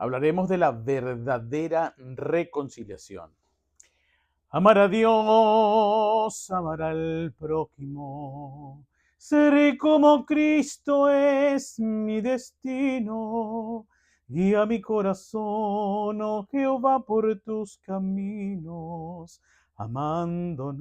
Hablaremos de la verdadera reconciliación. Amar a Dios, amar al prójimo. Seré como Cristo es mi destino. Guía mi corazón, oh Jehová, por tus caminos, amándonos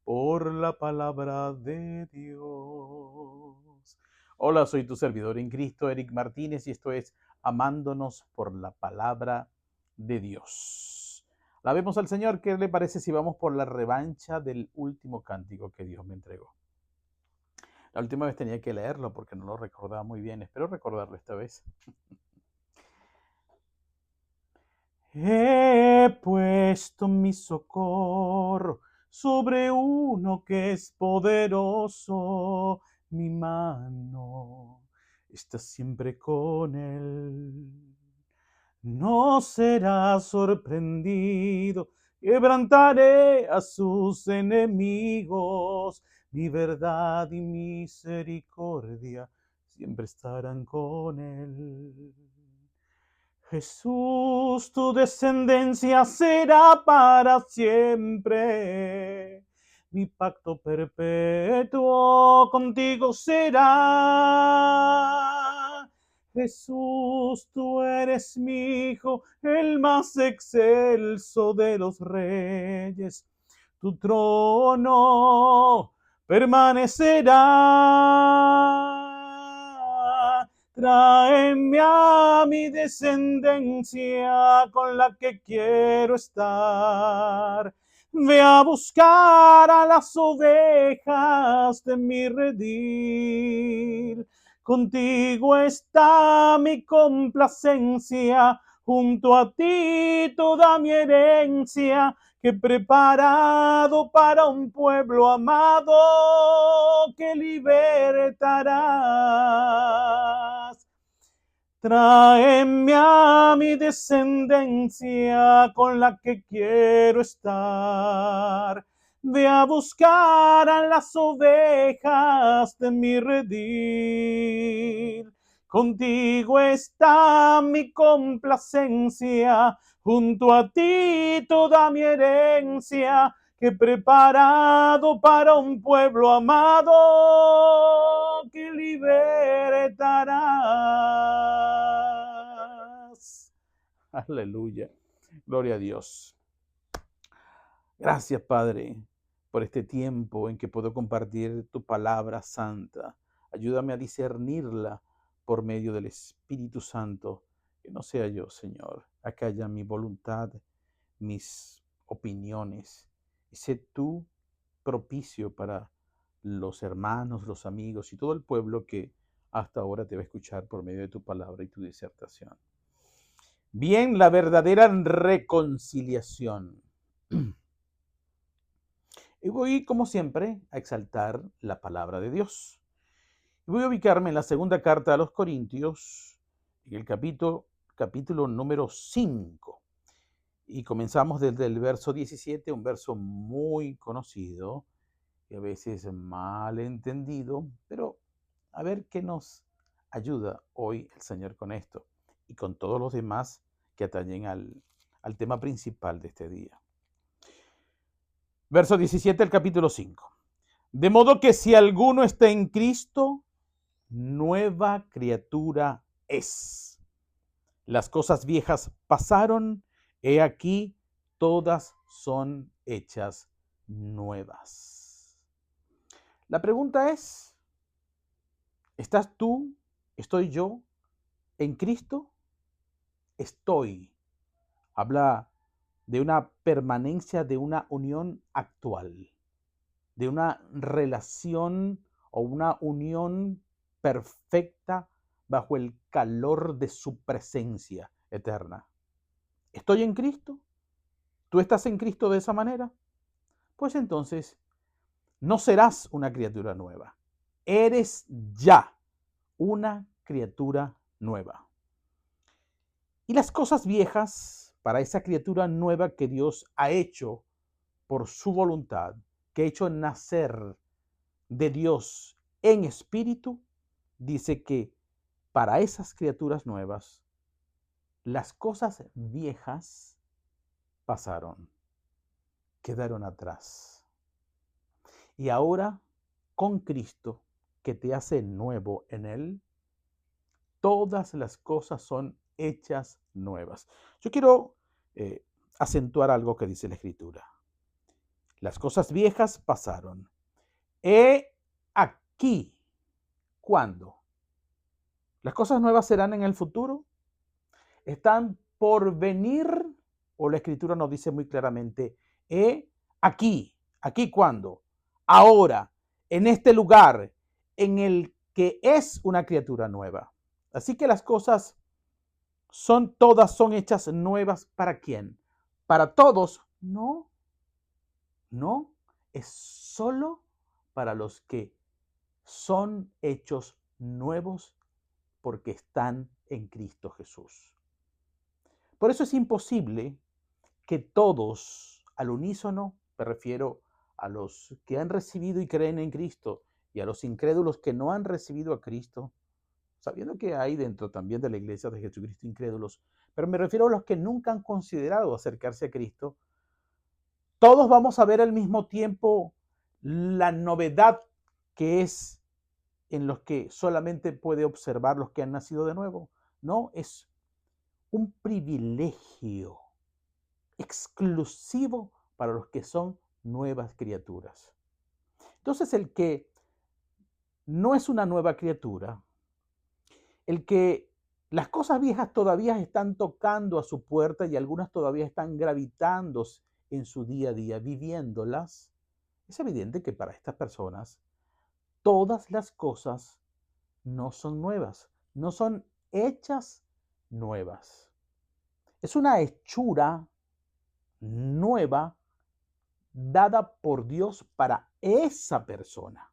por la palabra de Dios. Hola, soy tu servidor en Cristo, Eric Martínez, y esto es Amándonos por la palabra de Dios. Alabemos al Señor. ¿Qué le parece si vamos por la revancha del último cántico que Dios me entregó? La última vez tenía que leerlo porque no lo recordaba muy bien. Espero recordarlo esta vez. He puesto mi socorro sobre uno que es poderoso. Mi mano está siempre con él. No será sorprendido, quebrantaré a sus enemigos. Mi verdad y misericordia siempre estarán con él. Jesús, tu descendencia será para siempre. Mi pacto perpetuo contigo será. Jesús, tú eres mi hijo, el más excelso de los reyes. Tu trono permanecerá. Tráeme a mi descendencia con la que quiero estar. Ve a buscar a las ovejas de mi redil. Contigo está mi complacencia, junto a ti toda mi herencia, que he preparado para un pueblo amado que libertarás. Tráeme a mi descendencia con la que quiero estar. Ve a buscar a las ovejas de mi redil. Contigo está mi complacencia, junto a ti toda mi herencia, que he preparado para un pueblo amado que libertarás. Aleluya. Gloria a Dios. Gracias, Padre, por este tiempo en que puedo compartir tu palabra santa. Ayúdame a discernirla por medio del Espíritu Santo. Que no sea yo, Señor, acalla mi voluntad, mis opiniones. Y sé tú propicio para los hermanos, los amigos y todo el pueblo que hasta ahora te va a escuchar por medio de tu palabra y tu disertación. Bien, la verdadera reconciliación. Y voy, como siempre, a exaltar la palabra de Dios. Y voy a ubicarme en la segunda carta a los Corintios, en el capítulo número 5. Y comenzamos desde el verso 17, un verso muy conocido y a veces mal entendido, pero a ver qué nos ayuda hoy el Señor con esto y con todos los demás que atañen al tema principal de este día. Verso 17 del capítulo 5. De modo que si alguno está en Cristo, nueva criatura es. Las cosas viejas pasaron, he aquí, todas son hechas nuevas. La pregunta es, ¿estás tú, estoy yo, en Cristo? Estoy. Habla de una permanencia, de una unión actual, de una relación o una unión perfecta bajo el calor de su presencia eterna. ¿Estoy en Cristo? ¿Tú estás en Cristo de esa manera? Pues entonces no serás una criatura nueva. Eres ya una criatura nueva. Y las cosas viejas para esa criatura nueva que Dios ha hecho por su voluntad, que ha hecho nacer de Dios en espíritu, dice que para esas criaturas nuevas Las cosas viejas pasaron, quedaron atrás. Y ahora, con Cristo, que te hace nuevo en Él, todas las cosas son hechas nuevas. Yo quiero acentuar algo que dice la Escritura. Las cosas viejas pasaron. He aquí. ¿Cuándo? ¿Las cosas nuevas serán en el futuro? ¿Están por venir? O la Escritura nos dice muy claramente, aquí. ¿Aquí cuándo? Ahora, en este lugar, en el que es una criatura nueva. Así que las cosas todas son hechas nuevas. ¿Para quién? ¿Para todos? No, no. Es solo para los que son hechos nuevos porque están en Cristo Jesús. Por eso es imposible que todos al unísono, me refiero a los que han recibido y creen en Cristo y a los incrédulos que no han recibido a Cristo, sabiendo que hay dentro también de la iglesia de Jesucristo incrédulos, pero me refiero a los que nunca han considerado acercarse a Cristo, todos vamos a ver al mismo tiempo la novedad que es en los que solamente puede observar los que han nacido de nuevo. No, es un privilegio exclusivo para los que son nuevas criaturas. Entonces, el que no es una nueva criatura, el que las cosas viejas todavía están tocando a su puerta y algunas todavía están gravitando en su día a día, viviéndolas, es evidente que para estas personas todas las cosas no son nuevas, no son hechas nuevas. Es una hechura nueva dada por Dios para esa persona.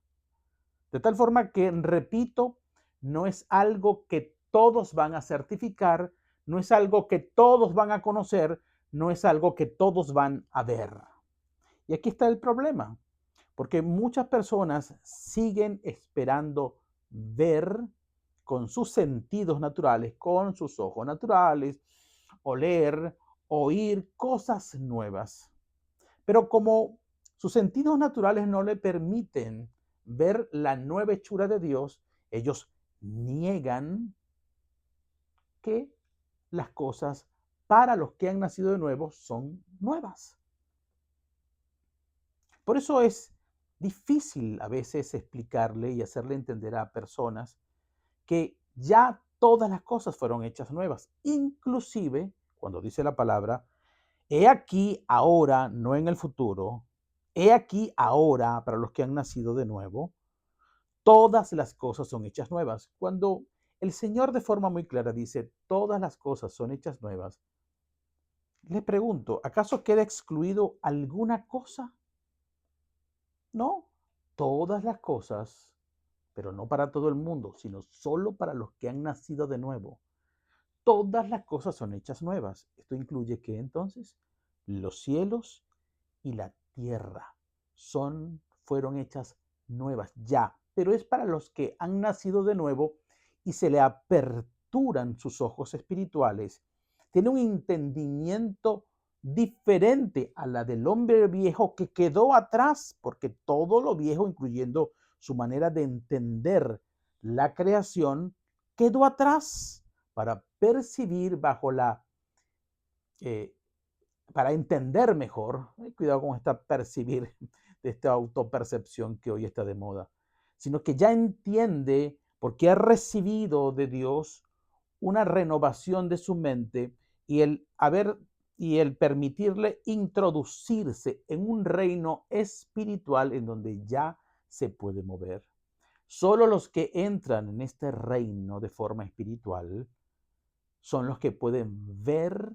De tal forma que, repito, no es algo que todos van a certificar, no es algo que todos van a conocer, no es algo que todos van a ver. Y aquí está el problema, porque muchas personas siguen esperando ver con sus sentidos naturales, con sus ojos naturales, oler, oír cosas nuevas. Pero como sus sentidos naturales no le permiten ver la nueva hechura de Dios, ellos niegan que las cosas para los que han nacido de nuevo son nuevas. Por eso es difícil a veces explicarle y hacerle entender a personas que ya todas las cosas fueron hechas nuevas, inclusive cuando dice la palabra, he aquí ahora, no en el futuro, he aquí ahora para los que han nacido de nuevo, todas las cosas son hechas nuevas. Cuando el Señor de forma muy clara dice, todas las cosas son hechas nuevas, le pregunto, ¿acaso queda excluido alguna cosa? No, todas las cosas, pero no para todo el mundo, sino solo para los que han nacido de nuevo. Todas las cosas son hechas nuevas. Esto incluye que entonces los cielos y la tierra fueron hechas nuevas ya, pero es para los que han nacido de nuevo y se le aperturan sus ojos espirituales. Tiene un entendimiento diferente a la del hombre viejo que quedó atrás, porque todo lo viejo, incluyendo su manera de entender la creación, quedó atrás para percibir para entender mejor, cuidado con esta percibir, de esta autopercepción que hoy está de moda, sino que ya entiende porque ha recibido de Dios una renovación de su mente y el permitirle introducirse en un reino espiritual en donde ya se puede mover. Solo los que entran en este reino de forma espiritual son los que pueden ver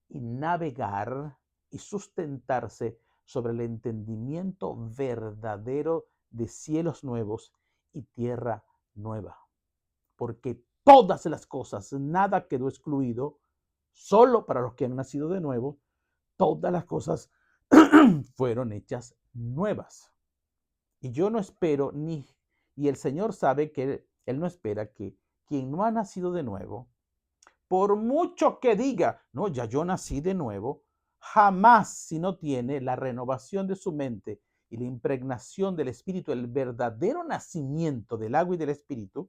y navegar y sustentarse sobre el entendimiento verdadero de cielos nuevos y tierra nueva. Porque todas las cosas, nada quedó excluido, solo para los que han nacido de nuevo, todas las cosas fueron hechas nuevas. Y yo no espero y el Señor sabe que Él no espera que quien no ha nacido de nuevo por mucho que diga, no, ya yo nací de nuevo, jamás si no tiene la renovación de su mente y la impregnación del Espíritu, el verdadero nacimiento del agua y del Espíritu,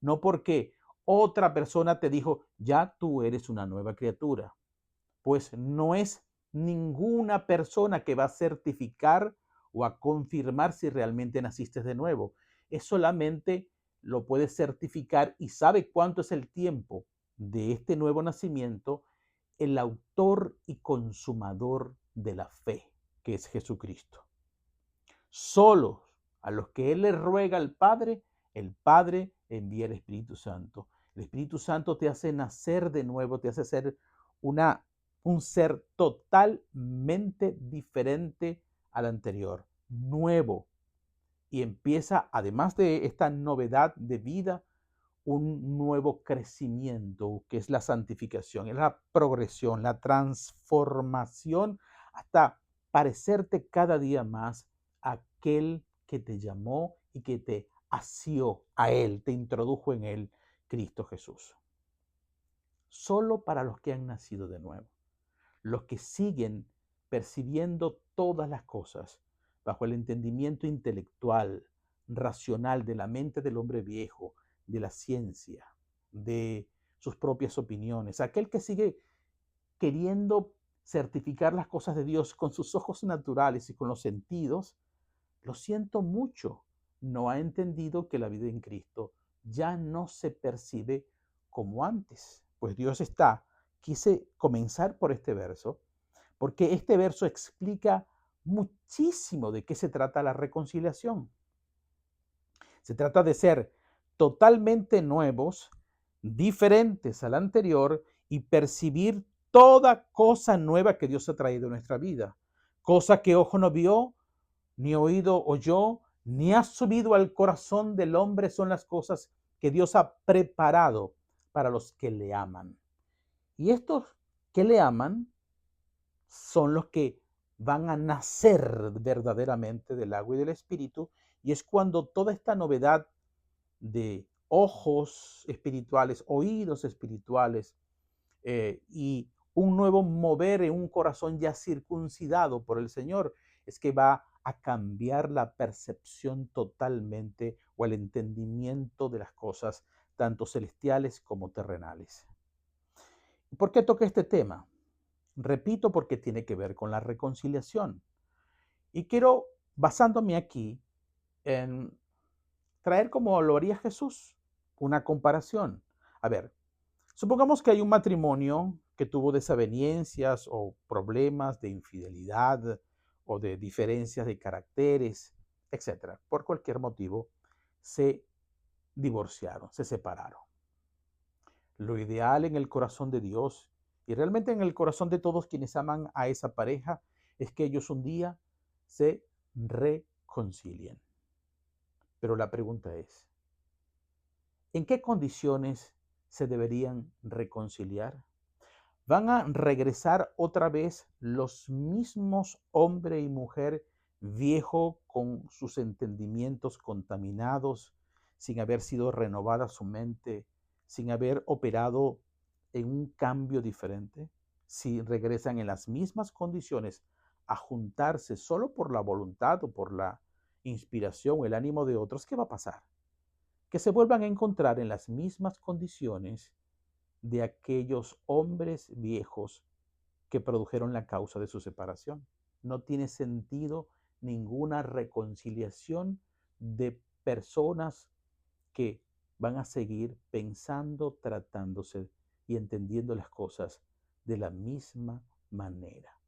no porque otra persona te dijo, ya tú eres una nueva criatura. Pues no es ninguna persona que va a certificar o a confirmar si realmente naciste de nuevo. Es solamente lo puede certificar y sabe cuánto es el tiempo de este nuevo nacimiento el autor y consumador de la fe, que es Jesucristo. Solo a los que Él le ruega al Padre, el Padre envía el Espíritu Santo. El Espíritu Santo te hace nacer de nuevo, te hace ser un ser totalmente diferente al anterior, nuevo. Y empieza, además de esta novedad de vida, un nuevo crecimiento, que es la santificación, es la progresión, la transformación, hasta parecerte cada día más a aquel que te llamó y que te asió a Él, te introdujo en Él, Cristo Jesús. Solo para los que han nacido de nuevo, los que siguen percibiendo todas las cosas bajo el entendimiento intelectual, racional de la mente del hombre viejo, de la ciencia, de sus propias opiniones. Aquel que sigue queriendo certificar las cosas de Dios con sus ojos naturales y con los sentidos, lo siento mucho, no ha entendido que la vida en Cristo ya no se percibe como antes. Pues quise comenzar por este verso, porque este verso explica muchísimo de qué se trata la reconciliación. Se trata de ser totalmente nuevos, diferentes al anterior y percibir toda cosa nueva que Dios ha traído a nuestra vida. Cosa que ojo no vio, ni oído oyó, ni ha subido al corazón del hombre son las cosas que Dios ha preparado para los que le aman. Y estos que le aman son los que van a nacer verdaderamente del agua y del Espíritu, y es cuando toda esta novedad de ojos espirituales, oídos espirituales y un nuevo mover en un corazón ya circuncidado por el Señor, es que va a cambiar la percepción totalmente o el entendimiento de las cosas, tanto celestiales como terrenales. ¿Por qué toqué este tema? Repito, porque tiene que ver con la reconciliación. Y quiero, basándome aquí, en traer como lo haría Jesús, una comparación. A ver, supongamos que hay un matrimonio que tuvo desavenencias o problemas de infidelidad o de diferencias de caracteres, etcétera. Por cualquier motivo, se divorciaron, se separaron. Lo ideal en el corazón de Dios y realmente en el corazón de todos quienes aman a esa pareja es que ellos un día se reconcilien. Pero la pregunta es, ¿en qué condiciones se deberían reconciliar? ¿Van a regresar otra vez los mismos hombre y mujer viejo con sus entendimientos contaminados, sin haber sido renovada su mente, sin haber operado en un cambio diferente? Si regresan en las mismas condiciones a juntarse solo por la voluntad o por la inspiración o el ánimo de otros, ¿qué va a pasar? Que se vuelvan a encontrar en las mismas condiciones de aquellos hombres viejos que produjeron la causa de su separación. No tiene sentido ninguna reconciliación de personas que van a seguir pensando, tratándose y entendiendo las cosas de la misma manera,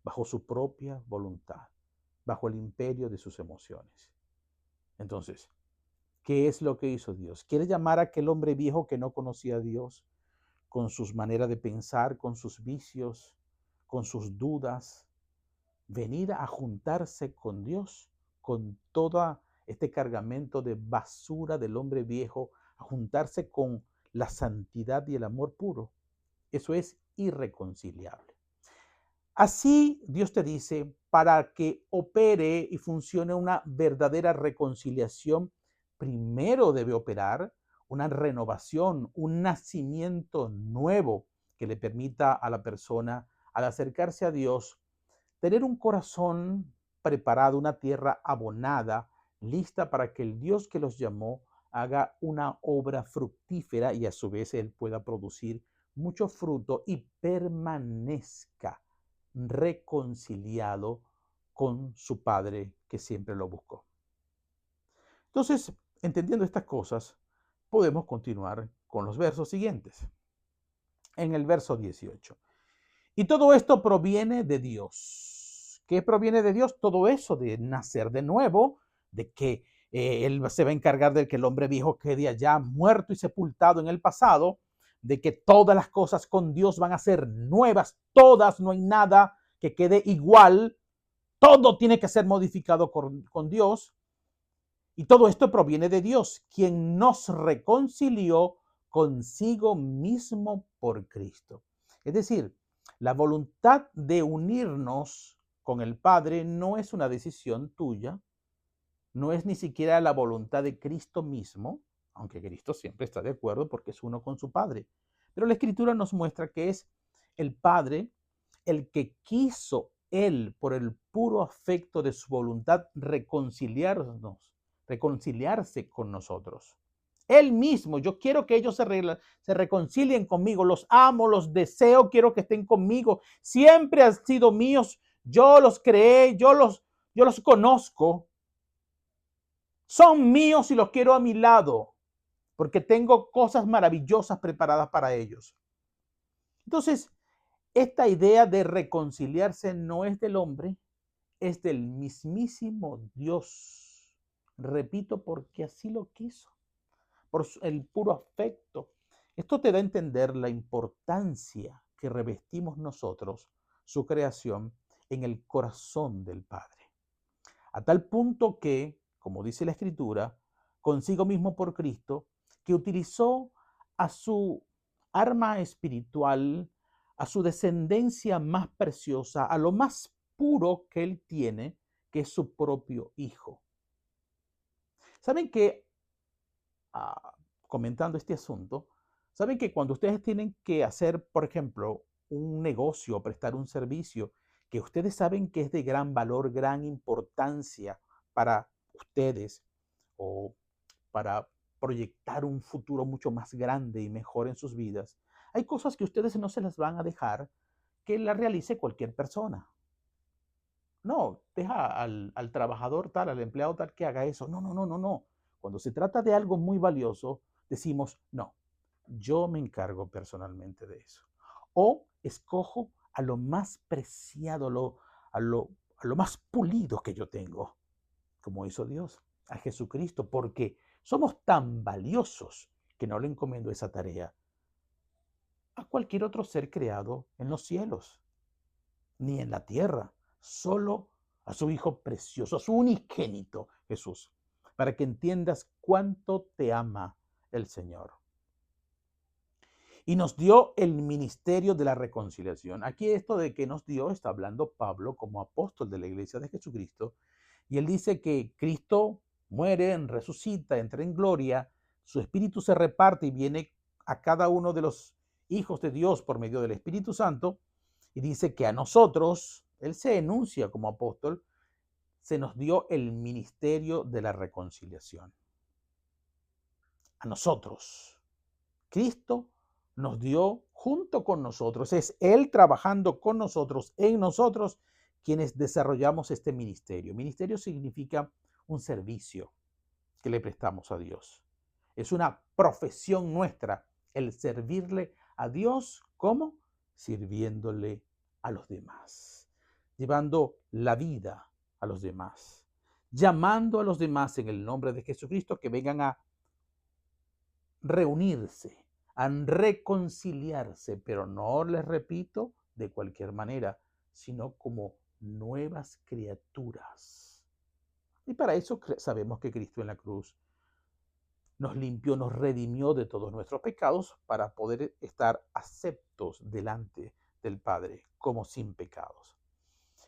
bajo su propia voluntad, bajo el imperio de sus emociones. Entonces, ¿qué es lo que hizo Dios? ¿Quiere llamar a aquel hombre viejo que no conocía a Dios, con sus maneras de pensar, con sus vicios, con sus dudas, venir a juntarse con Dios, con todo este cargamento de basura del hombre viejo, a juntarse con la santidad y el amor puro? Eso es irreconciliable. Así Dios te dice, para que opere y funcione una verdadera reconciliación, primero debe operar una renovación, un nacimiento nuevo que le permita a la persona, al acercarse a Dios, tener un corazón preparado, una tierra abonada, lista para que el Dios que los llamó haga una obra fructífera y a su vez Él pueda producir mucho fruto y permanezca reconciliado con su Padre que siempre lo buscó. Entonces, entendiendo estas cosas, podemos continuar con los versos siguientes. En el verso 18. Y todo esto proviene de Dios. ¿Qué proviene de Dios? Todo eso de nacer de nuevo, de que Él se va a encargar de que el hombre viejo quede allá muerto y sepultado en el pasado, de que todas las cosas con Dios van a ser nuevas, todas, no hay nada que quede igual, todo tiene que ser modificado con Dios. Y todo esto proviene de Dios, quien nos reconcilió consigo mismo por Cristo. Es decir, la voluntad de unirnos con el Padre no es una decisión tuya, no es ni siquiera la voluntad de Cristo mismo, aunque Cristo siempre está de acuerdo porque es uno con su Padre. Pero la Escritura nos muestra que es el Padre el que quiso Él, por el puro afecto de su voluntad, reconciliarse con nosotros. Él mismo, yo quiero que ellos se reconcilien conmigo, los amo, los deseo, quiero que estén conmigo, siempre han sido míos, yo los creé, yo los conozco, son míos y los quiero a mi lado, porque tengo cosas maravillosas preparadas para ellos. Entonces, esta idea de reconciliarse no es del hombre, es del mismísimo Dios. Repito, porque así lo quiso, por el puro afecto. Esto te da a entender la importancia que revestimos nosotros, su creación, en el corazón del Padre. A tal punto que, como dice la Escritura, consigo mismo por Cristo, que utilizó a su arma espiritual, a su descendencia más preciosa, a lo más puro que Él tiene, que es su propio Hijo. ¿Saben que, comentando este asunto, saben que cuando ustedes tienen que hacer, por ejemplo, un negocio, prestar un servicio, que ustedes saben que es de gran valor, gran importancia para ustedes o para proyectar un futuro mucho más grande y mejor en sus vidas, hay cosas que ustedes no se las van a dejar que la realice cualquier persona. No, deja al trabajador tal, al empleado tal que haga eso. No, no, no, no, no. Cuando se trata de algo muy valioso, decimos, no, yo me encargo personalmente de eso. O escojo a lo más preciado, a lo más pulido que yo tengo, como hizo Dios, a Jesucristo, porque somos tan valiosos que no le encomiendo esa tarea a cualquier otro ser creado en los cielos, ni en la tierra, solo a su Hijo precioso, a su unigénito Jesús, para que entiendas cuánto te ama el Señor. Y nos dio el ministerio de la reconciliación. Aquí esto de que nos dio, está hablando Pablo como apóstol de la iglesia de Jesucristo, y él dice que Cristo muere, resucita, entra en gloria, su espíritu se reparte y viene a cada uno de los hijos de Dios por medio del Espíritu Santo, y dice que a nosotros, él se enuncia como apóstol, se nos dio el ministerio de la reconciliación. A nosotros. Cristo nos dio junto con nosotros, es Él trabajando con nosotros, en nosotros, quienes desarrollamos este ministerio. Ministerio significa un servicio que le prestamos a Dios. Es una profesión nuestra el servirle a Dios, ¿cómo? Sirviéndole a los demás, llevando la vida a los demás, llamando a los demás en el nombre de Jesucristo que vengan a reunirse, a reconciliarse, pero no les repito de cualquier manera, sino como nuevas criaturas. Y para eso sabemos que Cristo en la cruz nos limpió, nos redimió de todos nuestros pecados para poder estar aceptos delante del Padre como sin pecados.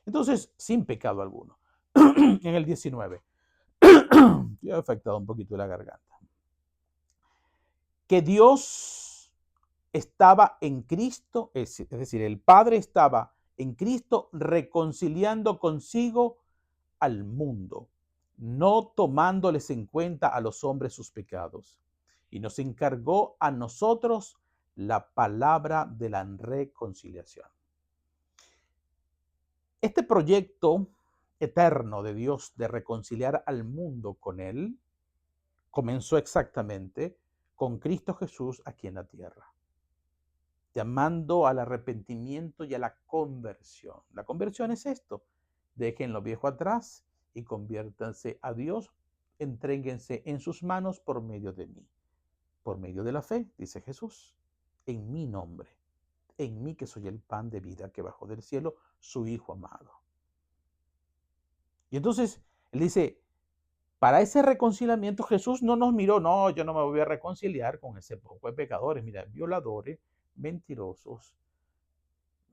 Entonces, sin pecado alguno. En el 19, ya he afectado un poquito la garganta. que Dios estaba en Cristo, es decir, el Padre estaba en Cristo reconciliando consigo al mundo, no tomándoles en cuenta a los hombres sus pecados. Y nos encargó a nosotros la palabra de la reconciliación. Este proyecto eterno de Dios de reconciliar al mundo con Él comenzó exactamente con Cristo Jesús aquí en la tierra, llamando al arrepentimiento y a la conversión. La conversión es esto: dejen lo viejo atrás y conviértanse a Dios, entréguense en sus manos por medio de mí, por medio de la fe, dice Jesús, en mi nombre, en mí que soy el pan de vida que bajó del cielo, su Hijo amado. Y entonces él dice, para ese reconciliamiento Jesús no nos miró, no, yo no me voy a reconciliar con ese poco de pecadores, mira, violadores, mentirosos,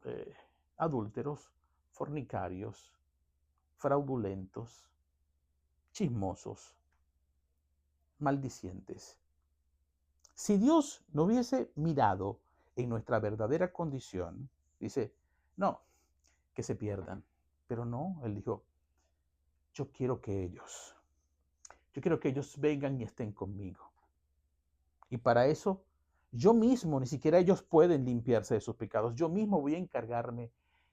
eh, adúlteros, fornicarios, fraudulentos, chismosos, maldicientes. Si Dios no hubiese mirado en nuestra verdadera condición, dice, no, que se pierdan. Pero no, Él dijo, yo quiero que ellos vengan y estén conmigo. Y para eso, yo mismo, ni siquiera ellos pueden limpiarse de sus pecados. Yo mismo voy a encargarme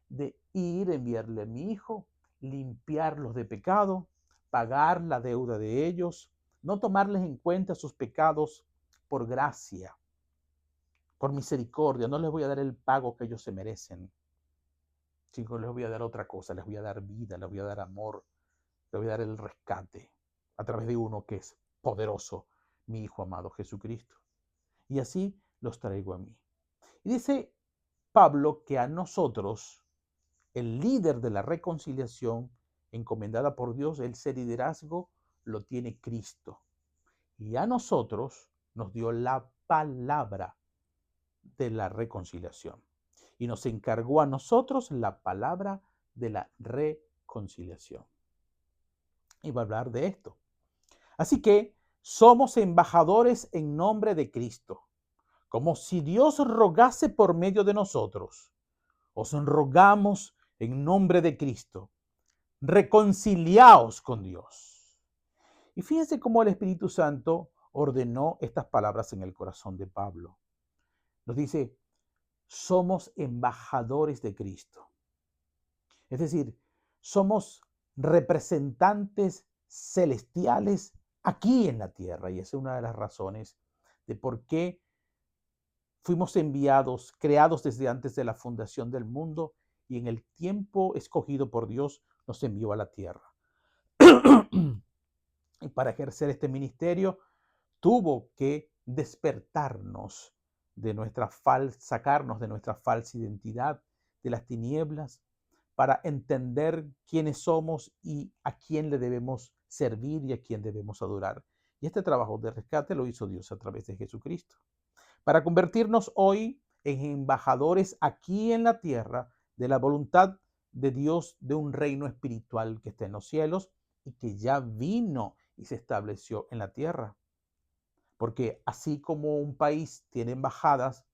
de ir, enviarle a mi Hijo, limpiarlos de pecado, pagar la deuda de ellos, no tomarles en cuenta sus pecados por gracia, por misericordia. No les voy a dar el pago que ellos se merecen, sino les voy a dar otra cosa. Les voy a dar vida, les voy a dar amor, les voy a dar el rescate a través de uno que es poderoso, mi Hijo amado Jesucristo. Y así los traigo a mí. Y dice Pablo que a nosotros, el líder de la reconciliación encomendada por Dios, ese liderazgo lo tiene Cristo. Y a nosotros nos dio la palabra de la reconciliación. Y nos encargó a nosotros la palabra de la reconciliación. Y va a hablar de esto. Así que somos embajadores en nombre de Cristo, como si Dios rogase por medio de nosotros. Os rogamos en nombre de Cristo, reconciliaos con Dios. Y fíjense cómo el Espíritu Santo ordenó estas palabras en el corazón de Pablo. Nos dice, somos embajadores de Cristo. Es decir, somos representantes celestiales aquí en la tierra. Y esa es una de las razones de por qué fuimos enviados, creados desde antes de la fundación del mundo, y en el tiempo escogido por Dios nos envió a la tierra. Y para ejercer este ministerio tuvo que despertarnos de sacarnos de nuestra falsa identidad, de las tinieblas, para entender quiénes somos y a quién le debemos servir y a quién debemos adorar. Y este trabajo de rescate lo hizo Dios a través de Jesucristo, para convertirnos hoy en embajadores aquí en la tierra de la voluntad de Dios, de un reino espiritual que está en los cielos y que ya vino y se estableció en la tierra. Porque así como un país tiene embajadas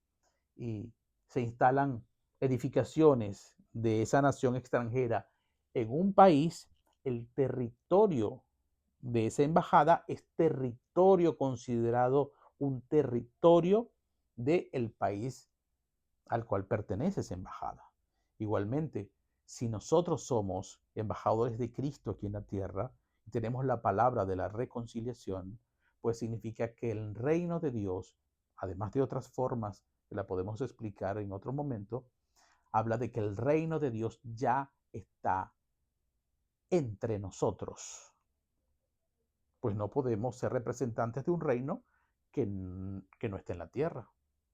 y se instalan edificaciones de esa nación extranjera en un país, el territorio de esa embajada es territorio considerado un territorio del país al cual pertenece esa embajada. Igualmente, si nosotros somos embajadores de Cristo aquí en la tierra y tenemos la palabra de la reconciliación, pues significa que el reino de Dios, además de otras formas que la podemos explicar en otro momento, habla de que el reino de Dios ya está entre nosotros. Pues no podemos ser representantes de un reino que no esté en la tierra.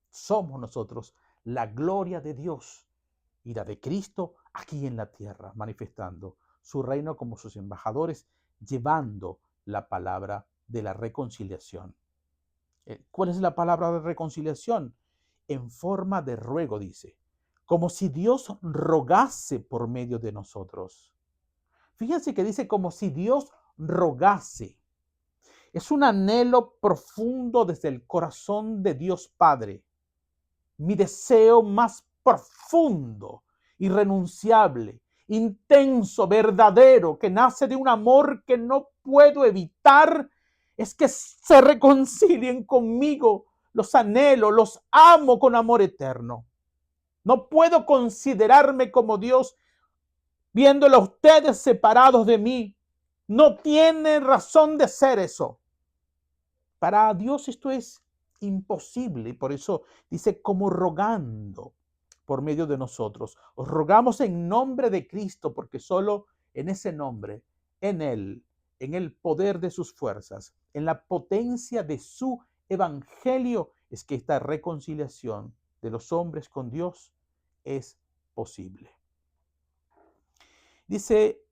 Somos nosotros la gloria de Dios y la de Cristo aquí en la tierra, manifestando su reino como sus embajadores, llevando la palabra de la reconciliación. ¿Cuál es la palabra de reconciliación? En forma de ruego, dice, como si Dios rogase por medio de nosotros. Fíjense que dice como si Dios rogase. Es un anhelo profundo desde el corazón de Dios Padre. Mi deseo más profundo, irrenunciable, intenso, verdadero, que nace de un amor que no puedo evitar, es que se reconcilien conmigo. Los anhelo, los amo con amor eterno. No puedo considerarme como Dios viéndolo a ustedes separados de mí. No tiene razón de ser eso. Para Dios esto es imposible y por eso dice como rogando por medio de nosotros. Os rogamos en nombre de Cristo porque solo en ese nombre, en Él, en el poder de sus fuerzas, en la potencia de su evangelio, es que esta reconciliación de los hombres con Dios es posible. Dice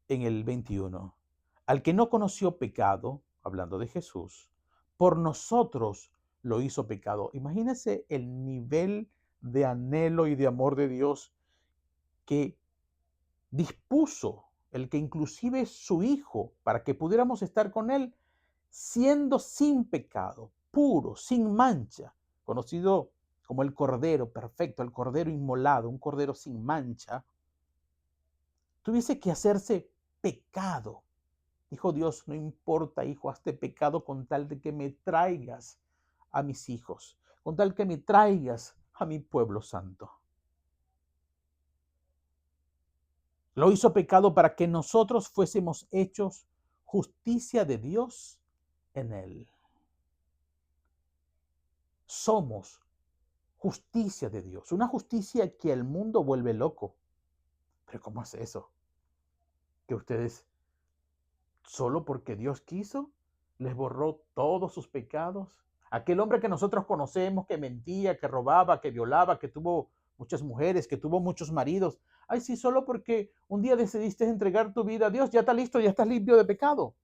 en el 21, al que no conoció pecado, hablando de Jesús, por nosotros lo hizo pecado. Imagínense el nivel de anhelo y de amor de Dios que dispuso, el que inclusive es su Hijo, para que pudiéramos estar con Él, siendo sin pecado, puro, sin mancha, conocido como el Cordero perfecto, el Cordero inmolado, un Cordero sin mancha, tuviese que hacerse pecado. Dijo Dios, no importa, hijo, hazte pecado con tal de que me traigas a mis hijos, con tal que me traigas a mi pueblo santo. Lo hizo pecado para que nosotros fuésemos hechos justicia de Dios en él. Somos justicia de Dios, una justicia que el mundo vuelve loco. Pero ¿cómo es eso? Que ustedes, solo porque Dios quiso, les borró todos sus pecados. Aquel hombre que nosotros conocemos, que mentía, que robaba, que violaba, que tuvo muchas mujeres, que tuvo muchos maridos. Ay, sí, solo porque un día decidiste entregar tu vida a Dios, ya está listo, ya estás limpio de pecado.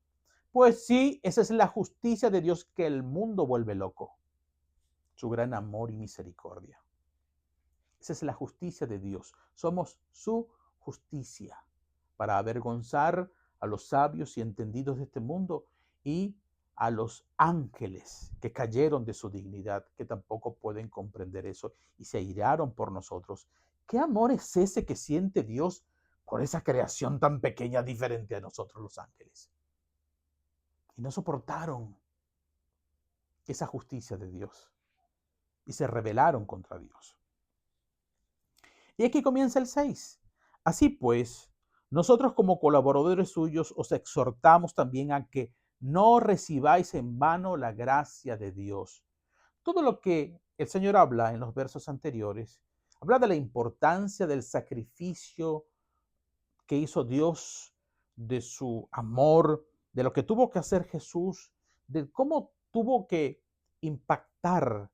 Pues sí, esa es la justicia de Dios que el mundo vuelve loco. Su gran amor y misericordia. Esa es la justicia de Dios. Somos su justicia para avergonzar a los sabios y entendidos de este mundo y a los ángeles que cayeron de su dignidad, que tampoco pueden comprender eso y se airaron por nosotros. ¿Qué amor es ese que siente Dios por esa creación tan pequeña, diferente a nosotros los ángeles? Y no soportaron esa justicia de Dios y se rebelaron contra Dios. Y aquí comienza el 6. Así pues, nosotros como colaboradores suyos os exhortamos también a que no recibáis en vano la gracia de Dios. Todo lo que el Señor habla en los versos anteriores, habla de la importancia del sacrificio que hizo Dios, de su amor, de lo que tuvo que hacer Jesús, de cómo tuvo que impactar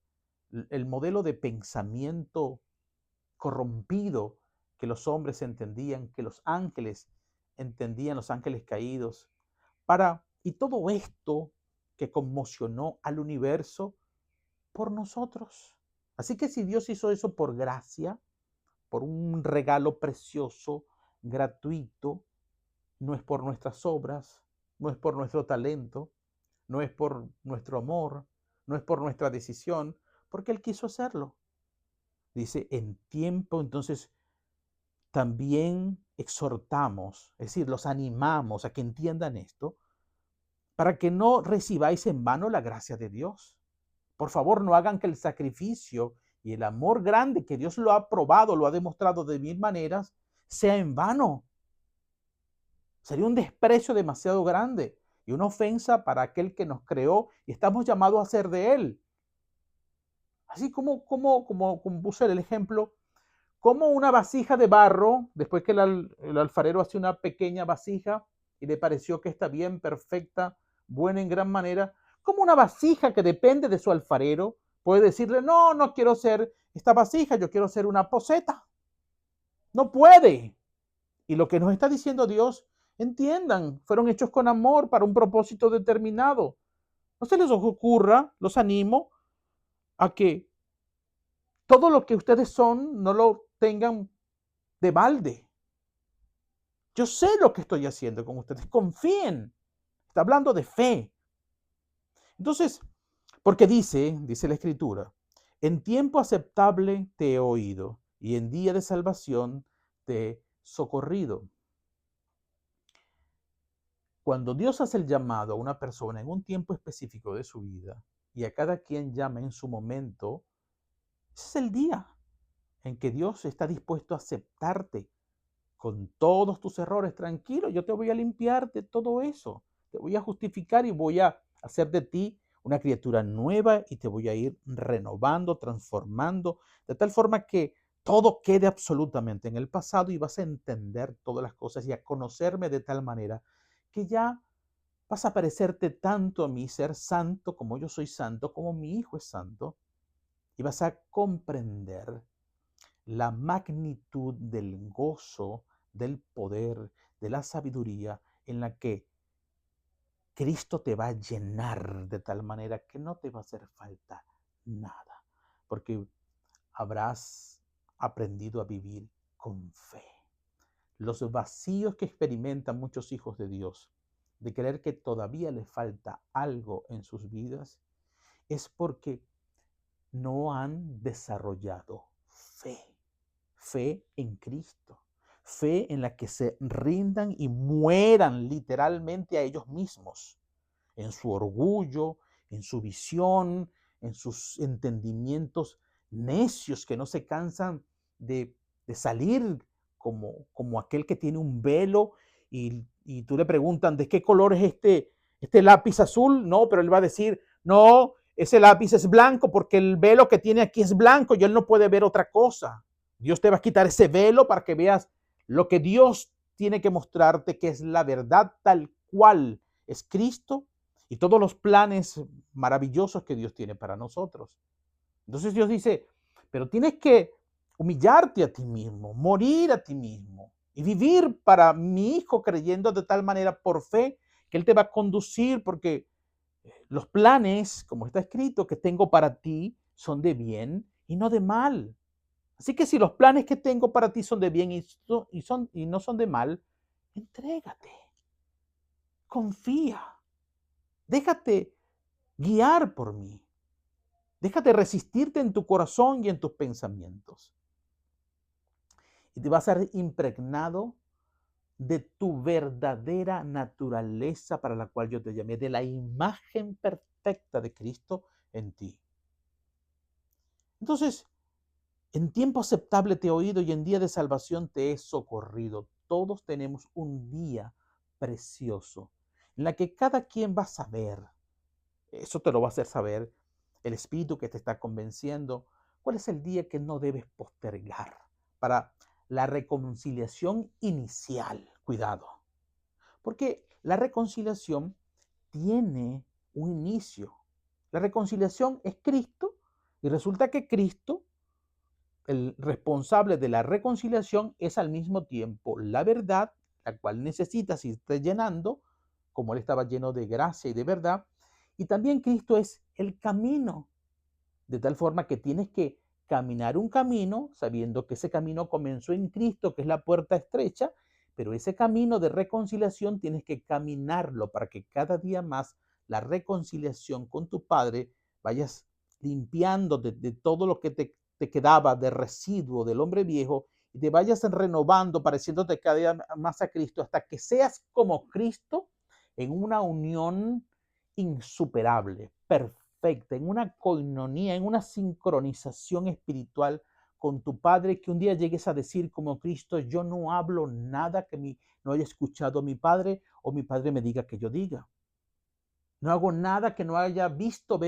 el modelo de pensamiento corrompido que los hombres entendían, que los ángeles entendían, los ángeles caídos, y todo esto que conmocionó al universo por nosotros. Así que si Dios hizo eso por gracia, por un regalo precioso, gratuito, no es por nuestras obras, no es por nuestro talento, no es por nuestro amor, no es por nuestra decisión, porque Él quiso hacerlo. Dice, en tiempo, entonces, también exhortamos, es decir, los animamos a que entiendan esto, para que no recibáis en vano la gracia de Dios. Por favor, no hagan que el sacrificio y el amor grande que Dios lo ha probado, lo ha demostrado de mil maneras, sea en vano. Sería un desprecio demasiado grande y una ofensa para aquel que nos creó y estamos llamados a ser de Él. Así como puse el ejemplo, como una vasija de barro, después que el alfarero hace una pequeña vasija y le pareció que está bien, perfecta, buena en gran manera, como una vasija que depende de su alfarero, puede decirle, no, no quiero ser esta vasija, yo quiero ser una poceta. No puede. Y lo que nos está diciendo Dios, entiendan, fueron hechos con amor para un propósito determinado. No se les ocurra, los animo, a que todo lo que ustedes son no lo tengan de balde. Yo sé lo que estoy haciendo con ustedes. Confíen. Está hablando de fe. Entonces, porque dice la Escritura, en tiempo aceptable te he oído y en día de salvación te he socorrido. Cuando Dios hace el llamado a una persona en un tiempo específico de su vida y a cada quien llama en su momento, ese es el día en que Dios está dispuesto a aceptarte con todos tus errores. Tranquilo, yo te voy a limpiar de todo eso. Te voy a justificar y voy a hacer de ti una criatura nueva y te voy a ir renovando, transformando, de tal forma que todo quede absolutamente en el pasado y vas a entender todas las cosas y a conocerme de tal manera que ya vas a parecerte tanto a mí, ser santo como yo soy santo, como mi Hijo es santo, y vas a comprender la magnitud del gozo, del poder, de la sabiduría en la que Cristo te va a llenar de tal manera que no te va a hacer falta nada, porque habrás aprendido a vivir con fe. Los vacíos que experimentan muchos hijos de Dios, de creer que todavía les falta algo en sus vidas, es porque no han desarrollado fe. Fe en Cristo, fe en la que se rindan y mueran literalmente a ellos mismos, en su orgullo, en su visión, en sus entendimientos necios que no se cansan de salir como aquel que tiene un velo y tú le preguntan, ¿de qué color es este lápiz azul? No, pero él va a decir, no, ese lápiz es blanco porque el velo que tiene aquí es blanco y él no puede ver otra cosa. Dios te va a quitar ese velo para que veas lo que Dios tiene que mostrarte, que es la verdad tal cual es Cristo y todos los planes maravillosos que Dios tiene para nosotros. Entonces Dios dice, pero tienes que humillarte a ti mismo, morir a ti mismo y vivir para mi Hijo creyendo de tal manera por fe que Él te va a conducir porque los planes, como está escrito, que tengo para ti son de bien y no de mal. Así que si los planes que tengo para ti son de bien y no son de mal, entrégate, confía, déjate guiar por mí, déjate resistirte en tu corazón y en tus pensamientos. Y te vas a ser impregnado de tu verdadera naturaleza para la cual yo te llamé, de la imagen perfecta de Cristo en ti. Entonces, en tiempo aceptable te he oído y en día de salvación te he socorrido. Todos tenemos un día precioso en la que cada quien va a saber, eso te lo va a hacer saber el Espíritu que te está convenciendo, cuál es el día que no debes postergar para la reconciliación inicial. Cuidado, porque la reconciliación tiene un inicio. La reconciliación es Cristo y resulta que Cristo, el responsable de la reconciliación, es al mismo tiempo la verdad, la cual necesitas irte llenando, como Él estaba lleno de gracia y de verdad, y también Cristo es el camino, de tal forma que tienes que caminar un camino sabiendo que ese camino comenzó en Cristo, que es la puerta estrecha, pero ese camino de reconciliación tienes que caminarlo para que cada día más la reconciliación con tu Padre vayas limpiando de todo lo que te quedaba de residuo del hombre viejo y te vayas renovando, pareciéndote cada día más a Cristo hasta que seas como Cristo en una unión insuperable, perfecta, en una coinonía, en una sincronización espiritual con tu Padre, que un día llegues a decir como Cristo, yo no hablo nada que no haya escuchado a mi Padre o mi Padre me diga que yo diga. No hago nada que no haya visto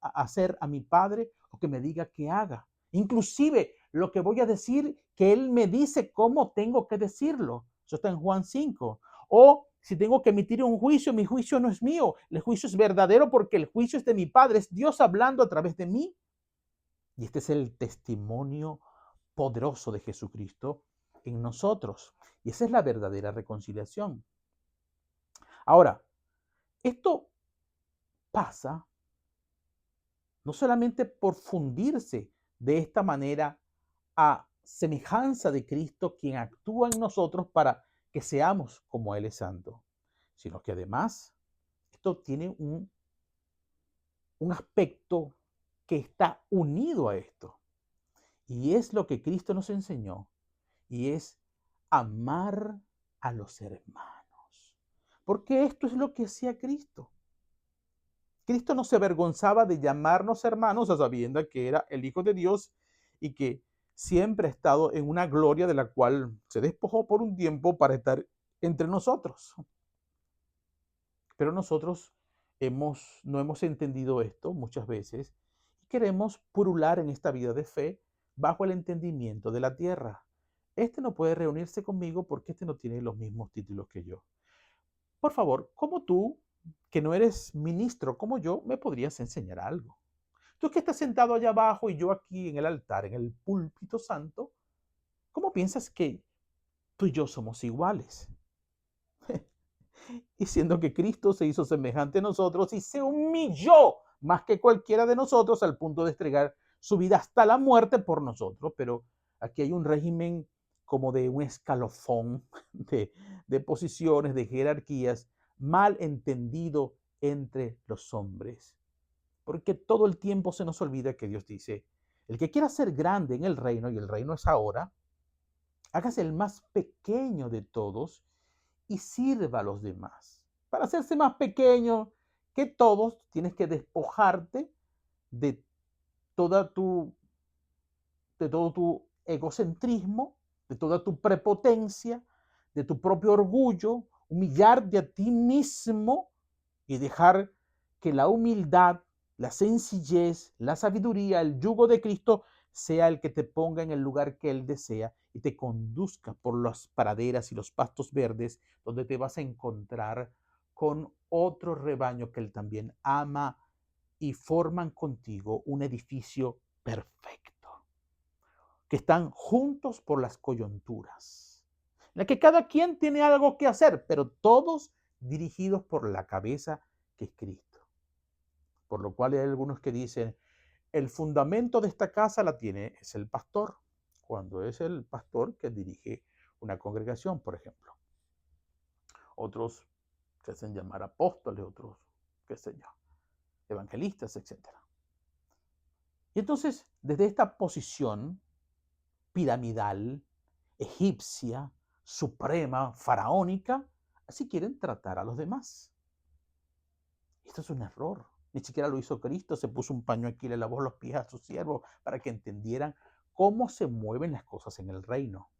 hacer a mi Padre o que me diga que haga. Inclusive lo que voy a decir, que Él me dice cómo tengo que decirlo. Eso está en Juan 5. O si tengo que emitir un juicio, mi juicio no es mío. El juicio es verdadero porque el juicio es de mi Padre. Es Dios hablando a través de mí. Y este es el testimonio poderoso de Jesucristo en nosotros. Y esa es la verdadera reconciliación. Ahora, esto pasa no solamente por fundirse de esta manera a semejanza de Cristo, quien actúa en nosotros para que seamos como Él es santo, sino que además esto tiene un aspecto que está unido a esto. Y es lo que Cristo nos enseñó. Y es amar a los hermanos. Porque esto es lo que hacía Cristo. Cristo no se avergonzaba de llamarnos hermanos a sabiendas que era el Hijo de Dios y que siempre ha estado en una gloria de la cual se despojó por un tiempo para estar entre nosotros. Pero nosotros no hemos entendido esto muchas veces y queremos purular en esta vida de fe bajo el entendimiento de la tierra. Este no puede reunirse conmigo porque este no tiene los mismos títulos que yo. Por favor, ¿cómo tú, que no eres ministro como yo, me podrías enseñar algo? Tú que estás sentado allá abajo y yo aquí en el altar, en el púlpito santo, ¿cómo piensas que tú y yo somos iguales? Y siendo que Cristo se hizo semejante a nosotros y se humilló más que cualquiera de nosotros al punto de entregar su vida hasta la muerte por nosotros. Pero aquí hay un régimen como de un escalofón de posiciones, de jerarquías, mal entendido entre los hombres. Porque todo el tiempo se nos olvida que Dios dice, el que quiera ser grande en el reino, y el reino es ahora, hágase el más pequeño de todos y sirva a los demás. Para hacerse más pequeño que todos, tienes que despojarte de toda tu, de todo tu egocentrismo, de toda tu prepotencia, de tu propio orgullo, humillarte a ti mismo y dejar que la humildad, la sencillez, la sabiduría, el yugo de Cristo sea el que te ponga en el lugar que Él desea y te conduzca por las praderas y los pastos verdes, donde te vas a encontrar con otro rebaño que Él también ama y forman contigo un edificio perfecto, que están juntos por las coyunturas, en la que cada quien tiene algo que hacer, pero todos dirigidos por la cabeza que es Cristo. Por lo cual hay algunos que dicen, el fundamento de esta casa es el pastor, cuando es el pastor que dirige una congregación, por ejemplo. Otros se hacen llamar apóstoles, otros, qué sé yo, evangelistas, etc. Y entonces, desde esta posición piramidal, egipcia, suprema, faraónica, así quieren tratar a los demás. Esto es un error. Ni siquiera lo hizo Cristo, se puso un paño aquí y le lavó los pies a sus siervos para que entendieran cómo se mueven las cosas en el reino.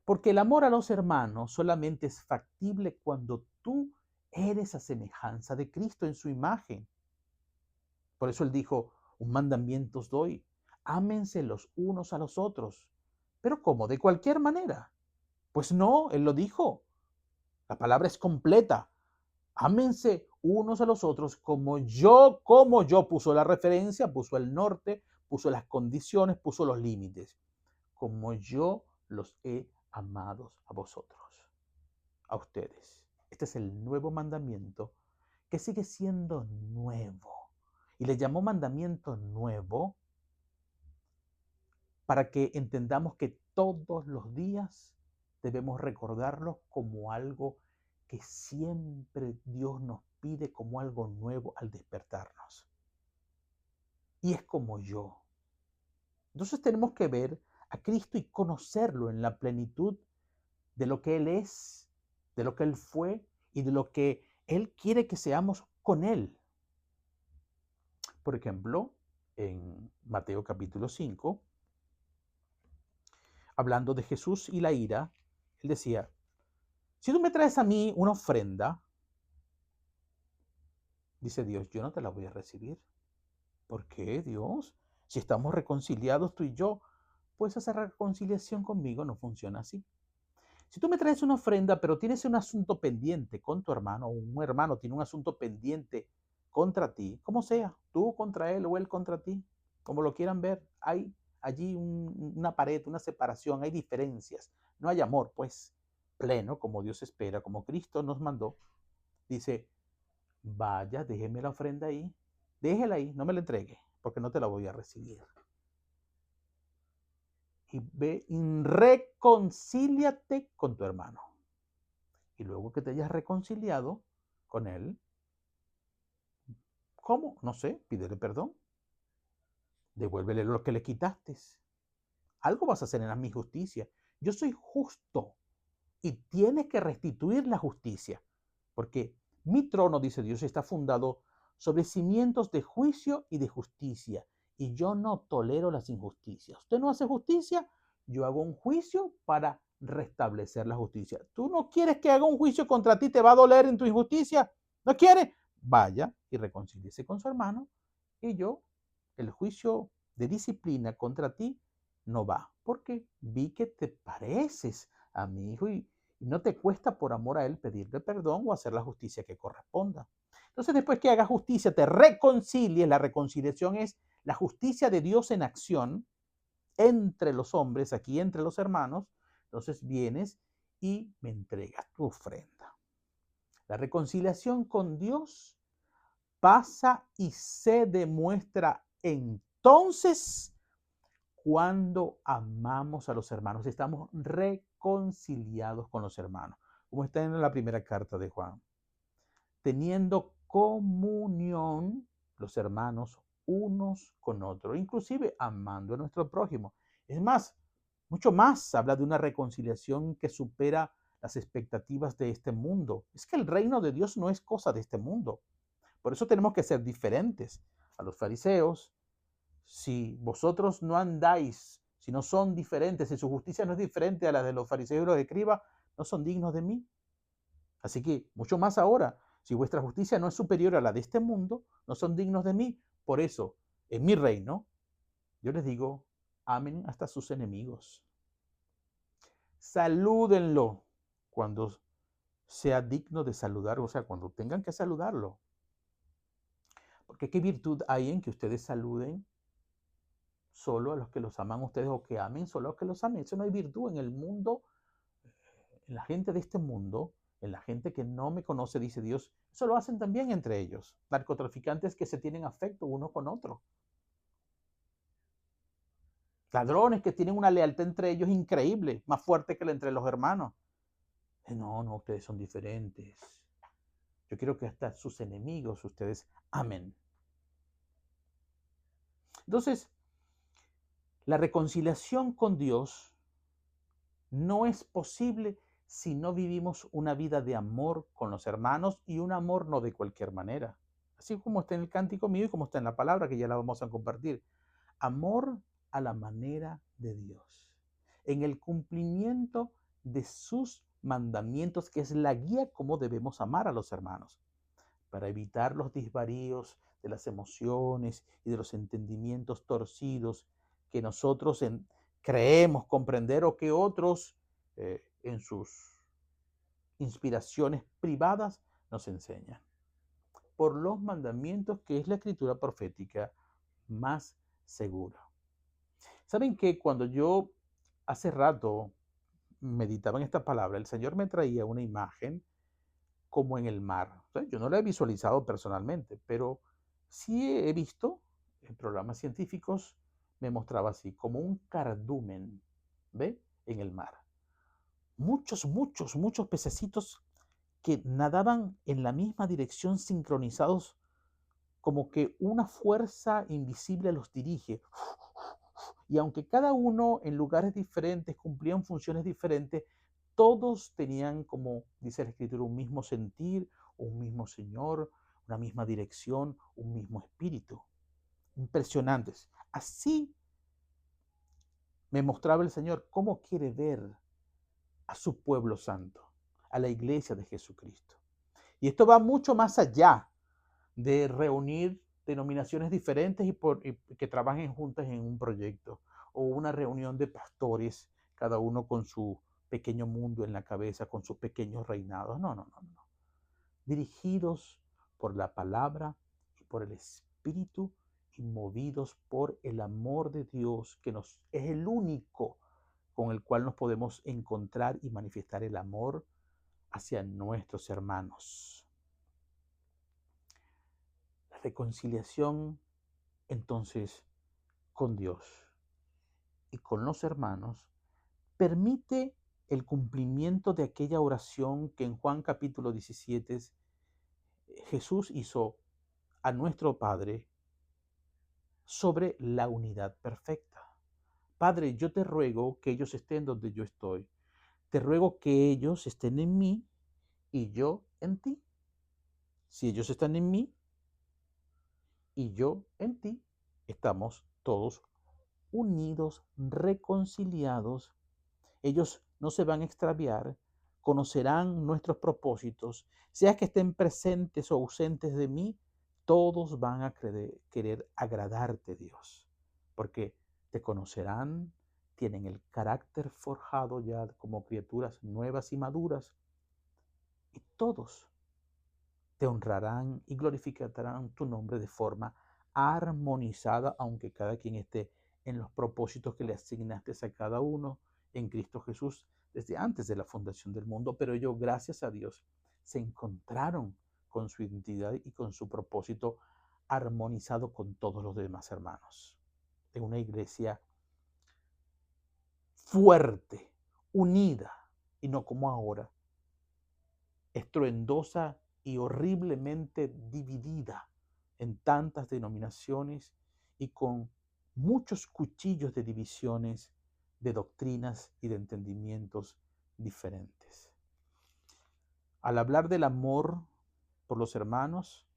Porque el amor a los hermanos solamente es factible cuando tú eres a semejanza de Cristo en su imagen. Por eso él dijo, un mandamiento os doy, ámense los unos a los otros. ¿Pero cómo? ¿De cualquier manera? Pues no, él lo dijo. La palabra es completa. Ámense unos a los otros como yo, puso la referencia, puso el norte, puso las condiciones, puso los límites. Como yo los he amado a vosotros, a ustedes. Este es el nuevo mandamiento que sigue siendo nuevo. Y le llamó mandamiento nuevo para que entendamos que todos los días debemos recordarlo como algo que siempre Dios nos pide como algo nuevo al despertarnos. Y es como yo. Entonces tenemos que ver a Cristo y conocerlo en la plenitud de lo que Él es, de lo que Él fue y de lo que Él quiere que seamos con Él. Por ejemplo, en Mateo capítulo 5, hablando de Jesús y la ira, Él decía, si tú me traes a mí una ofrenda, dice Dios, yo no te la voy a recibir. ¿Por qué, Dios? Si estamos reconciliados tú y yo, pues esa reconciliación conmigo no funciona así. Si tú me traes una ofrenda, pero tienes un asunto pendiente con tu hermano, o un hermano tiene un asunto pendiente contra ti, como sea, tú contra él o él contra ti, como lo quieran ver, hay allí una pared, una separación, hay diferencias, no hay amor, pues, pleno, como Dios espera, como Cristo nos mandó. Dice, vaya, déjeme la ofrenda ahí, déjela ahí, no me la entregue, porque no te la voy a recibir. Y ve, reconcíliate con tu hermano. Y luego que te hayas reconciliado con él, ¿Cómo? No sé, pídele perdón. Devuélvele lo que le quitaste. Algo vas a hacer en mi justicia. Yo soy justo y tienes que restituir la justicia. Porque mi trono, dice Dios, está fundado sobre cimientos de juicio y de justicia. Y yo no tolero las injusticias. Usted no hace justicia, yo hago un juicio para restablecer la justicia. ¿Tú no quieres que haga un juicio contra ti? ¿Te va a doler en tu injusticia? ¿No quieres? Vaya y reconcíliese con su hermano. Y yo, el juicio de disciplina contra ti no va. Porque vi que te pareces a mi hijo y no te cuesta por amor a él pedirle perdón o hacer la justicia que corresponda. Entonces, después que hagas justicia, te reconcilies. La reconciliación es la justicia de Dios en acción entre los hombres, aquí entre los hermanos. Entonces vienes y me entregas tu ofrenda. La reconciliación con Dios pasa y se demuestra entonces cuando amamos a los hermanos. Estamos reconciliados con los hermanos, como está en la primera carta de Juan. Teniendo comunión los hermanos unos con otros, inclusive amando a nuestro prójimo. Es más, mucho más habla de una reconciliación que supera las expectativas de este mundo. Es que el reino de Dios no es cosa de este mundo. Por eso tenemos que ser diferentes a los fariseos. Si vosotros no andáis, si no son diferentes, si su justicia no es diferente a la de los fariseos y los escribas, no son dignos de mí. Así que mucho más ahora, si vuestra justicia no es superior a la de este mundo, no son dignos de mí. Por eso, en mi reino, yo les digo, amen hasta sus enemigos. Salúdenlo cuando sea digno de saludar, o sea, cuando tengan que saludarlo. Porque qué virtud hay en que ustedes saluden solo a los que los aman ustedes o que amen solo a los que los amen. Eso no hay virtud en el mundo, en la gente de este mundo, en la gente que no me conoce, dice Dios. Eso lo hacen también entre ellos. Narcotraficantes que se tienen afecto uno con otro. Ladrones que tienen una lealtad entre ellos increíble, más fuerte que la entre los hermanos. No, no, ustedes son diferentes. Yo quiero que hasta sus enemigos ustedes amen. Entonces, la reconciliación con Dios no es posible si no vivimos una vida de amor con los hermanos y un amor no de cualquier manera. Así como está en el cántico mío y como está en la palabra que ya la vamos a compartir. Amor a la manera de Dios. En el cumplimiento de sus mandamientos, que es la guía como debemos amar a los hermanos. Para evitar los desvaríos de las emociones y de los entendimientos torcidos que nosotros creemos comprender o que otros en sus inspiraciones privadas nos enseñan. Por los mandamientos que es la escritura profética más segura. ¿Saben que cuando yo hace rato meditaba en esta palabra, el Señor me traía una imagen como en el mar? O sea, yo no la he visualizado personalmente, pero sí he visto en programas científicos, me mostraba así, como un cardumen, ¿ve? En el mar. Muchos pececitos que nadaban en la misma dirección sincronizados, como que una fuerza invisible los dirige. Y aunque cada uno en lugares diferentes cumplían funciones diferentes, todos tenían, como dice la escritura, un mismo sentir, un mismo Señor, una misma dirección, un mismo espíritu. Impresionantes. Así me mostraba el Señor cómo quiere ver a su pueblo santo, a la iglesia de Jesucristo. Y esto va mucho más allá de reunir denominaciones diferentes y que trabajen juntas en un proyecto, o una reunión de pastores, cada uno con su pequeño mundo en la cabeza, con sus pequeños reinados. No. Dirigidos por la palabra y por el Espíritu y movidos por el amor de Dios, que es el único con el cual nos podemos encontrar y manifestar el amor hacia nuestros hermanos. La reconciliación, entonces, con Dios y con los hermanos permite el cumplimiento de aquella oración que en Juan capítulo 17 Jesús hizo a nuestro Padre sobre la unidad perfecta. Padre, yo te ruego que ellos estén donde yo estoy. Te ruego que ellos estén en mí y yo en ti. Si ellos están en mí y yo en ti, estamos todos unidos, reconciliados. Ellos no se van a extraviar, conocerán nuestros propósitos, sea que estén presentes o ausentes de mí, todos van a querer agradarte, Dios, porque te conocerán, tienen el carácter forjado ya como criaturas nuevas y maduras, y todos te honrarán y glorificarán tu nombre de forma armonizada, aunque cada quien esté en los propósitos que le asignaste a cada uno en Cristo Jesús desde antes de la fundación del mundo. Pero ellos, gracias a Dios, se encontraron con su identidad y con su propósito armonizado con todos los demás hermanos. En una iglesia fuerte, unida, y no como ahora, estruendosa y horriblemente dividida en tantas denominaciones y con muchos cuchillos de divisiones, de doctrinas y de entendimientos diferentes. Al hablar del amor por los hermanos,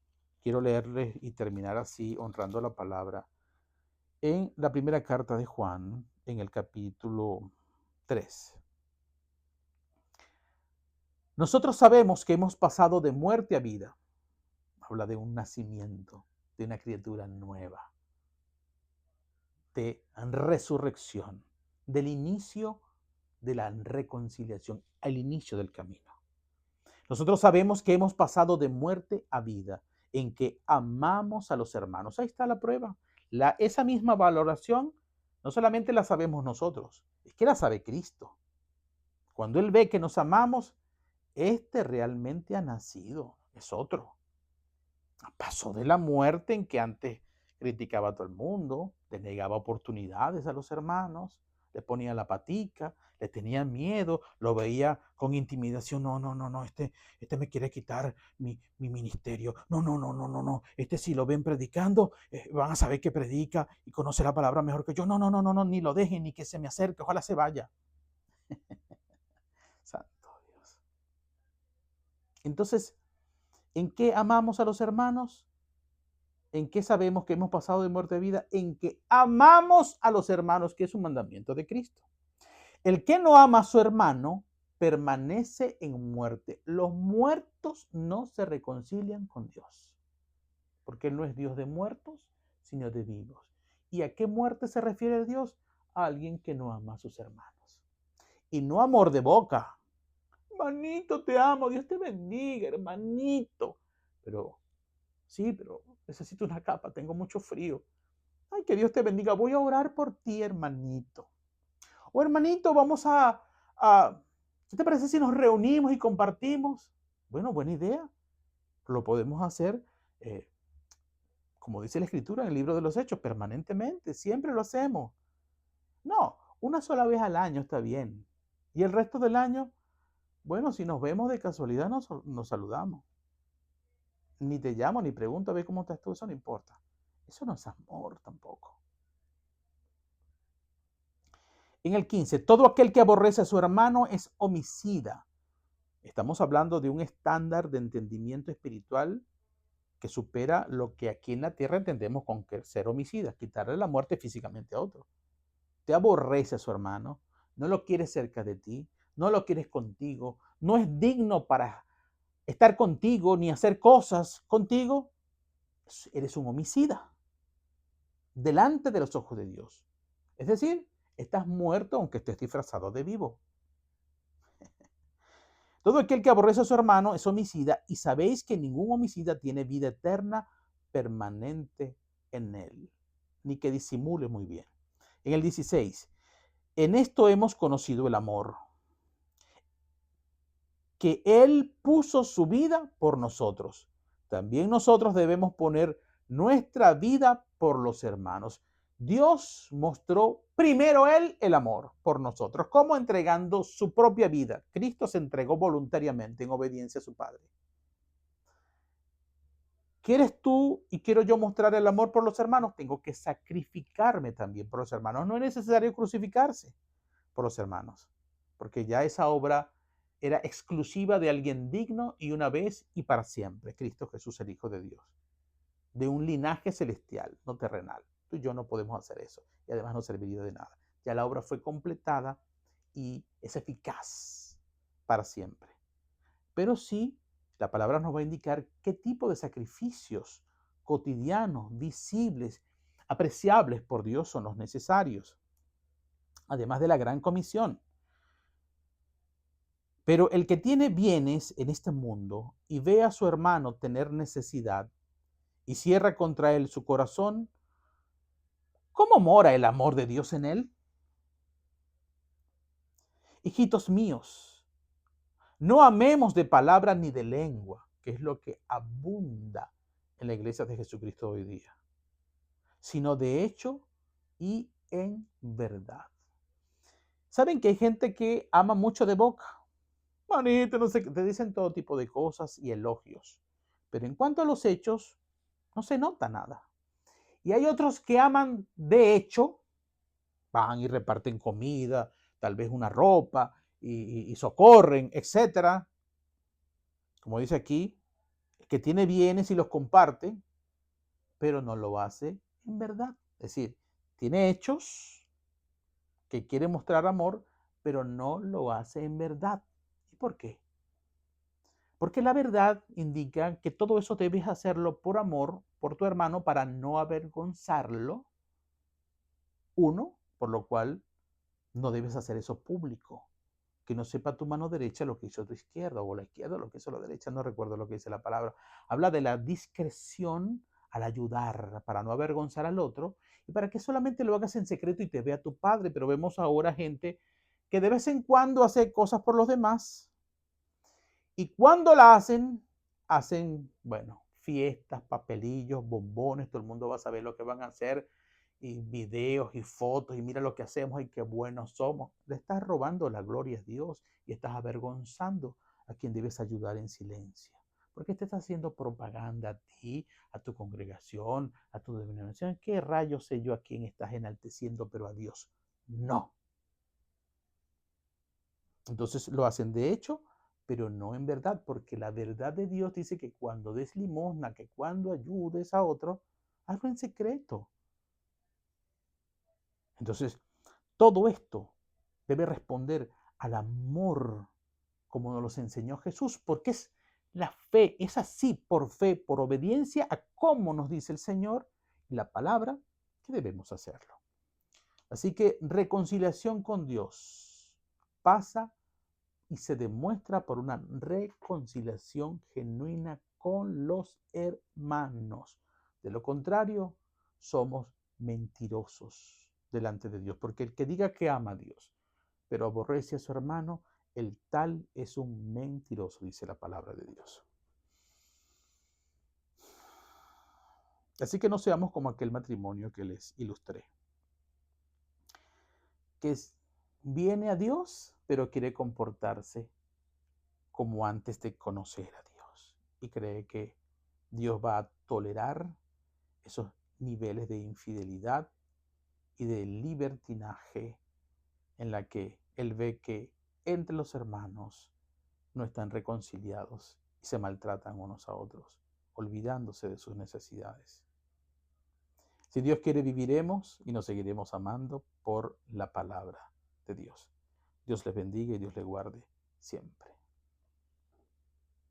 quiero leerles y terminar así, honrando la palabra, en la primera carta de Juan, en el capítulo 3. Nosotros sabemos que hemos pasado de muerte a vida. Habla de un nacimiento, de una criatura nueva, de resurrección, del inicio de la reconciliación, el inicio del camino. Nosotros sabemos que hemos pasado de muerte a vida, en que amamos a los hermanos. Ahí está la prueba. Esa misma valoración no solamente la sabemos nosotros, es que la sabe Cristo. Cuando Él ve que nos amamos, este realmente ha nacido, es otro. Pasó de la muerte en que antes criticaba a todo el mundo, le negaba oportunidades a los hermanos, le ponía la patica, le tenía miedo, lo veía con intimidación. No, este me quiere quitar mi ministerio. No. Este si lo ven predicando, van a saber que predica y conoce la palabra mejor que yo. No, ni lo dejen, ni que se me acerque, ojalá se vaya. Santo Dios. Entonces, ¿en qué amamos a los hermanos? ¿En qué sabemos que hemos pasado de muerte a vida? En que amamos a los hermanos, que es un mandamiento de Cristo. El que no ama a su hermano permanece en muerte. Los muertos no se reconcilian con Dios, porque Él no es Dios de muertos, sino de vivos. ¿Y a qué muerte se refiere Dios? A alguien que no ama a sus hermanos. Y no amor de boca. Hermanito, te amo, Dios te bendiga, hermanito. Pero sí, pero necesito una capa, tengo mucho frío. Ay, que Dios te bendiga, voy a orar por ti, hermanito. O hermanito, ¿qué te parece si nos reunimos y compartimos? Bueno, buena idea. Lo podemos hacer, como dice la Escritura en el libro de los Hechos, permanentemente, siempre lo hacemos. No, una sola vez al año está bien. Y el resto del año, bueno, si nos vemos de casualidad, nos saludamos. Ni te llamo, ni pregunto a ver cómo estás tú, eso no importa. Eso no es amor tampoco. En el 15, todo aquel que aborrece a su hermano es homicida. Estamos hablando de un estándar de entendimiento espiritual que supera lo que aquí en la tierra entendemos con ser homicida, quitarle la muerte físicamente a otro. Te aborrece a su hermano, no lo quieres cerca de ti, no lo quieres contigo, no es digno para estar contigo ni hacer cosas contigo. Eres un homicida delante de los ojos de Dios. Es decir, estás muerto aunque estés disfrazado de vivo. Todo aquel que aborrece a su hermano es homicida, y sabéis que ningún homicida tiene vida eterna permanente en él, ni que disimule muy bien. En el 16, en esto hemos conocido el amor, que Él puso su vida por nosotros. También nosotros debemos poner nuestra vida por los hermanos. Dios mostró primero Él el amor por nosotros, como entregando su propia vida. Cristo se entregó voluntariamente en obediencia a su Padre. ¿Quieres tú y quiero yo mostrar el amor por los hermanos? Tengo que sacrificarme también por los hermanos. No es necesario crucificarse por los hermanos, porque ya esa obra era exclusiva de alguien digno y una vez y para siempre, Cristo Jesús, el Hijo de Dios, de un linaje celestial, no terrenal. Tú y yo no podemos hacer eso y además no serviría de nada. Ya la obra fue completada y es eficaz para siempre. Pero sí, la palabra nos va a indicar qué tipo de sacrificios cotidianos, visibles, apreciables por Dios son los necesarios, además de la gran comisión. Pero el que tiene bienes en este mundo y ve a su hermano tener necesidad y cierra contra él su corazón, ¿cómo mora el amor de Dios en él? Hijitos míos, no amemos de palabra ni de lengua, que es lo que abunda en la iglesia de Jesucristo hoy día, sino de hecho y en verdad. ¿Saben que hay gente que ama mucho de boca? Manito, no sé, te dicen todo tipo de cosas y elogios, pero en cuanto a los hechos, no se nota nada. Y hay otros que aman de hecho, van y reparten comida, tal vez una ropa, y socorren, etcétera. Como dice aquí, el que tiene bienes y los comparte, pero no lo hace en verdad. Es decir, tiene hechos que quiere mostrar amor, pero no lo hace en verdad. ¿Y por qué? Porque la verdad indica que todo eso debes hacerlo por amor, por tu hermano, para no avergonzarlo. Uno, por lo cual no debes hacer eso público. Que no sepa tu mano derecha lo que hizo tu izquierda, o la izquierda lo que hizo la derecha, no recuerdo lo que dice la palabra. Habla de la discreción al ayudar, para no avergonzar al otro, y para que solamente lo hagas en secreto y te vea tu padre. Pero vemos ahora gente que de vez en cuando hace cosas por los demás, y cuando la hacen, bueno, fiestas, papelillos, bombones, todo el mundo va a saber lo que van a hacer, y videos y fotos, y mira lo que hacemos y qué buenos somos. Le estás robando la gloria a Dios y estás avergonzando a quien debes ayudar en silencio. Porque te está haciendo propaganda a ti, a tu congregación, a tu denominación. ¿Qué rayos sé yo a quién estás enalteciendo, pero a Dios? No. Entonces lo hacen de hecho, pero no en verdad, porque la verdad de Dios dice que cuando des limosna, que cuando ayudes a otro, hazlo en secreto. Entonces, todo esto debe responder al amor como nos los enseñó Jesús, porque es la fe, es así por fe, por obediencia a cómo nos dice el Señor y la palabra, que debemos hacerlo. Así que reconciliación con Dios pasa y se demuestra por una reconciliación genuina con los hermanos. De lo contrario, somos mentirosos delante de Dios, porque el que diga que ama a Dios, pero aborrece a su hermano, el tal es un mentiroso, dice la palabra de Dios. Así que no seamos como aquel matrimonio que les ilustré, que viene a Dios, pero quiere comportarse como antes de conocer a Dios, y cree que Dios va a tolerar esos niveles de infidelidad y de libertinaje en la que Él ve que entre los hermanos no están reconciliados y se maltratan unos a otros, olvidándose de sus necesidades. Si Dios quiere, viviremos y nos seguiremos amando por la palabra de Dios. Dios les bendiga y Dios les guarde siempre.